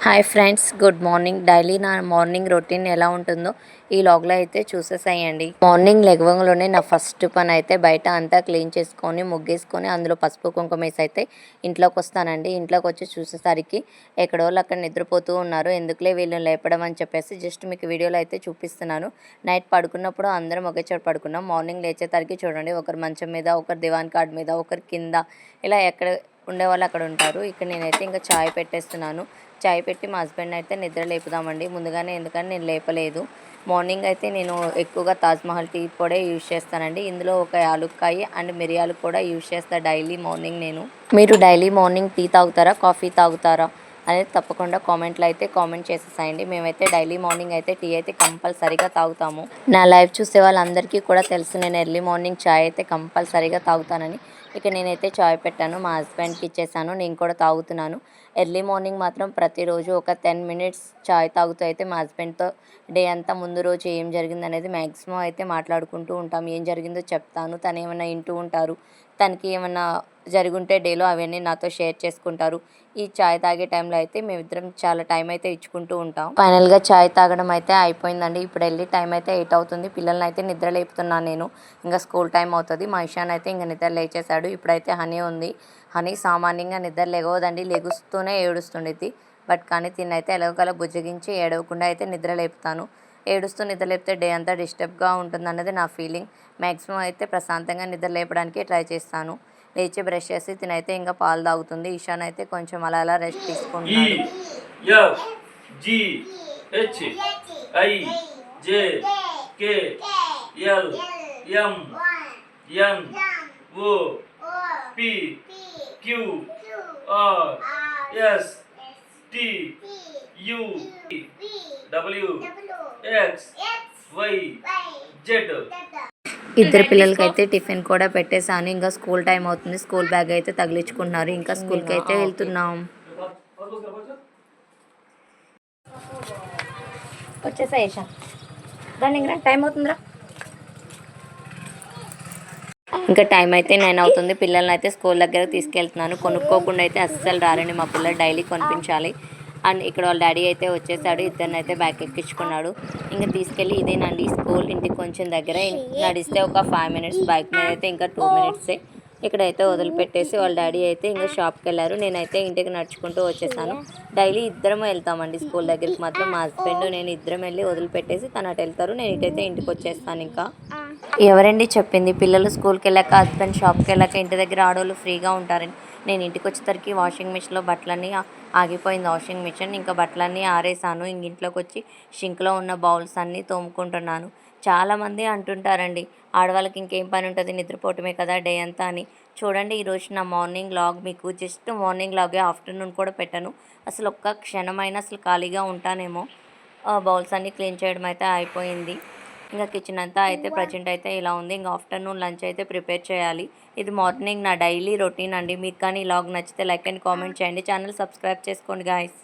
Hi friends, good morning. Daily నా morning routine ఎలా ఉంటుందో ఈ లాగ్లో అయితే చూసేసేయండి. మార్నింగ్ లెగవంలోనే నా ఫస్ట్ పని అయితే బయట అంతా క్లీన్ చేసుకొని ముగ్గేసుకొని అందులో పసుపు కుంకుమ వేసి అయితే ఇంట్లోకి వస్తానండి. ఇంట్లోకి వచ్చి చూసేసరికి ఎక్కడో అక్కడ నిద్రపోతూ ఉన్నారు. ఎందుకులే వీళ్ళని లేపడం అని చెప్పేసి జస్ట్ మీకు వీడియోలో అయితే చూపిస్తున్నాను. నైట్ పడుకున్నప్పుడు అందరం ఒకే చోట పడుకున్నాం. మార్నింగ్ లేచేసరికి చూడండి, ఒకరు మంచం మీద, ఒకరు దివాన్ కార్డ్ మీద, ఒకరు కింద, ఇలా ఎక్కడ ఉండేవాళ్ళు అక్కడ ఉంటారు. ఇక్కడ నేనైతే ఇంకా చాయ్ పెట్టేస్తున్నాను. చాయ్ పెట్టి మా హస్బెండ్ అయితే నిద్ర లేపుదామండి ముందుగానే, ఎందుకని నేను లేపలేదు. మార్నింగ్ అయితే నేను ఎక్కువగా తాజ్మహల్ టీ పొడే యూజ్ చేస్తానండి. ఇందులో ఒక యాలుక్కాయ అండ్ మిరియాలు కూడా యూజ్ చేస్తాను డైలీ మార్నింగ్ నేను. మీరు డైలీ మార్నింగ్ టీ తాగుతారా, కాఫీ తాగుతారా అనేది తప్పకుండా కామెంట్లో అయితే కామెంట్ చేసేసాయండి. మేమైతే డైలీ మార్నింగ్ అయితే టీ అయితే కంపల్సరీగా తాగుతాము. నా లైవ్ చూసే వాళ్ళందరికీ కూడా తెలుసు, నేను ఎర్లీ మార్నింగ్ చాయ్ అయితే కంపల్సరీగా తాగుతానని. ఇక నేనైతే చాయ్ పెట్టాను, మా హస్బెండ్కి ఇచ్చేసాను, నేను కూడా తాగుతున్నాను. ఎర్లీ మార్నింగ్ మాత్రం ప్రతిరోజు ఒక 10 మినిట్స్ చాయ్ తాగుతూ అయితే మా హస్బెండ్తో డే అంతా ముందు రోజు ఏం జరిగింది అనేది మ్యాక్సిమం అయితే మాట్లాడుకుంటూ ఉంటాం. ఏం జరిగిందో చెప్తాను, తను ఏమైనా వింటూ ఉంటారు. తనకి ఏమన్నా జరుగుంటే డేలో అవన్నీ నాతో షేర్ చేసుకుంటారు. ఈ చాయ్ తాగే టైంలో అయితే మేమిద్దరం చాలా టైం అయితే ఇచ్చుకుంటూ ఉంటాం. ఫైనల్గా చాయ్ తాగడం అయితే అయిపోయిందండి. ఇప్పుడు వెళ్ళి టైం అయితే 8 అవుతుంది. పిల్లల్ని అయితే నిద్ర లేపుతున్నాను నేను. ఇంకా స్కూల్ టైం అవుతుంది. మా ఇషాన్ అయితే ఇంకా నిద్ర లేచేశాడు. ఇప్పుడైతే హనీ ఉంది. హనీ సామాన్యంగా నిద్ర లేగవదండి, లెగుస్తూనే ఏడుస్తుండిద్ది. బట్ కానీ తిన్నైతే ఎలాగోలా బుజ్జగించి ఏడవకుండా అయితే నిద్ర లేపుతాను. ఏడుస్తూ నిద్ర లేపితే డే అంతా డిస్టర్బ్గా ఉంటుందన్నది నా ఫీలింగ్. మ్యాక్సిమం అయితే ప్రశాంతంగా నిద్ర లేపడానికి ట్రై చేస్తాను. లేచి బ్రష్ చేసి తినైతే ఇంకా పాలు తాగుతుంది. ఇషాన్ అయితే కొంచెం అలా అలా రెస్ట్ తీసుకుంటున్నాడు. ఇద్దరు పిల్లలకైతే టిఫిన్ కూడా పెట్టేశాను. ఇంకా స్కూల్ టైం అవుతుంది. స్కూల్ బ్యాగ్ అయితే తగిలించుకున్నారు. ఇంకా స్కూల్కి అయితే వెళ్తున్నాం. వచ్చేసా ఏషా, దాన్ని ఇంకా టైం అవుతుందిరా. ఇంకా టైం అయితే 9 అవుతుంది. పిల్లల్ని అయితే స్కూల్ దగ్గరకు తీసుకెళ్తున్నాను. కొనుక్కోకుండా అయితే అస్సలు రారండి మా పిల్లలు, డైలీ కొనిపించాలి. అండ్ ఇక్కడ వాళ్ళ డాడీ అయితే వచ్చేసాడు. ఇద్దరిని అయితే బ్యాగ్ ఎక్కించుకున్నాడు. ఇంకా తీసుకెళ్ళి ఇదేనండి స్కూల్, ఇంటికి కొంచెం దగ్గర నడిస్తే ఒక 5 మినిట్స్, బైక్ మీద అయితే ఇంకా 2 మినిట్సే. ఇక్కడైతే వదిలిపెట్టేసి వాళ్ళ డాడీ అయితే ఇంకా షాప్కి వెళ్ళారు. నేనైతే ఇంటికి నడుచుకుంటూ వచ్చేసాను. డైలీ ఇద్దరం వెళ్తామండి స్కూల్ దగ్గరికి మాత్రం. మా హస్బెండ్ నేను ఇద్దరం వెళ్ళి వదిలిపెట్టేసి తను అటు వెళ్తారు, నేను ఇటైతే ఇంటికి వచ్చేస్తాను. ఇంకా ఎవరండి చెప్పింది పిల్లలు స్కూల్కి వెళ్ళాక, హస్బెండ్ షాప్కి వెళ్ళాక ఇంటి దగ్గర ఆడవాళ్ళు ఫ్రీగా ఉంటారని? నేను ఇంటికి వచ్చేసరికి వాషింగ్ మిషన్లో బట్టలన్నీ ఆగిపోయింది. వాషింగ్ మిషన్ ఇంకా బట్టలన్నీ ఆరేసాను. ఇంక ఇంట్లోకి వచ్చి షింక్లో ఉన్న బౌల్స్ అన్నీ తోముకుంటున్నాను. చాలామంది అంటుంటారండి, ఆడవాళ్ళకి ఇంకేం పని ఉంటుంది, నిద్రపోవటమే కదా డే అంతా అని. చూడండి, ఈరోజు నా మార్నింగ్ లాగ్ మీకు జస్ట్ మార్నింగ్ లాగే, ఆఫ్టర్నూన్ కూడా పెట్టాను. అసలు ఒక్క క్షణమైనా అసలు ఖాళీగా ఉంటానేమో. బౌల్స్ అన్నీ క్లీన్ చేయడం అయితే అయిపోయింది. ఇంకా కిచెన్ అంతా అయితే ప్రజెంట్ అయితే ఇలా ఉంది. ఇంకా ఆఫ్టర్నూన్ లంచ్ అయితే ప్రిపేర్ చేయాలి. ఇది మార్నింగ్ నా డైలీ రొటీన్ అండి. మీకు కానీ ఈ లాగ్ నచ్చితే లైక్ అండ్ కామెంట్ చేయండి. ఛానల్ సబ్స్క్రైబ్ చేసుకోండి గాయ్స్.